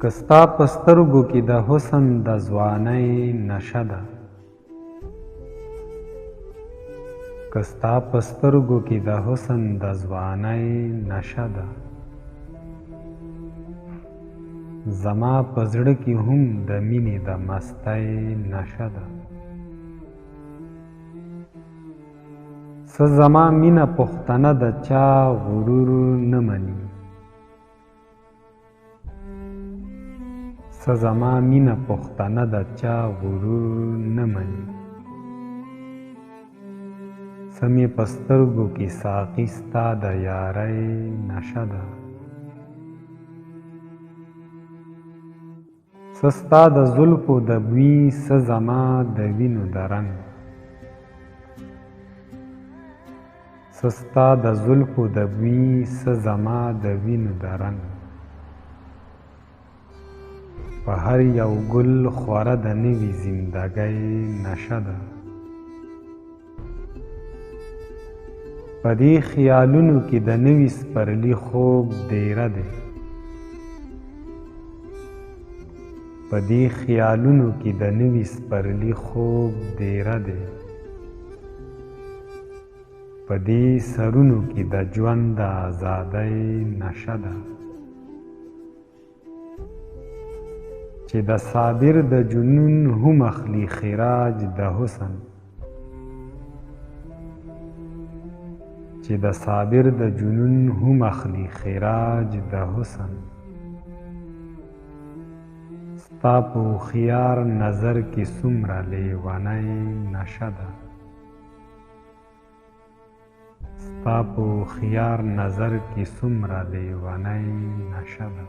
که ستا په سترګو کې د حسن د ځوانۍ نشه ده، که ستا په سترګو کې د حسن د ځوانۍ نشه ده، زما په زړه کې هم د مینې د مستۍ نشه ده. څه زما مینه پښتنه د چا غرور نه مني، څه زما مینه پښتنه د چا غرور نه مني. څه مې په سترګو کې ساقي ستا د یارۍ نشه ده، څه ستا د زلفو د بوی، څه زما د وینو د رنګ، څه ستا د زلفو د بوی، څه زما د وینو د رنګ. په هر یو ګل خوره د نوي زندګۍ نشه ده، په دې خیالونو کې د نوي سپرلي خوب دیره دی، په دې خیالونو کې د نوي سپرلي خوب دیره دی، په دې سرونو کې د ژوند د ازادۍ نشه ده. چې د صابر د جنون هم اخلي خراج د حسن، چې د صابر د جنون هم اخلي خراج د حسن. ستا په هوښیار نظر کې څومره لیونۍ نشه ده، ستا په هوښیار نظر کې څومره لیونۍ نشه ده.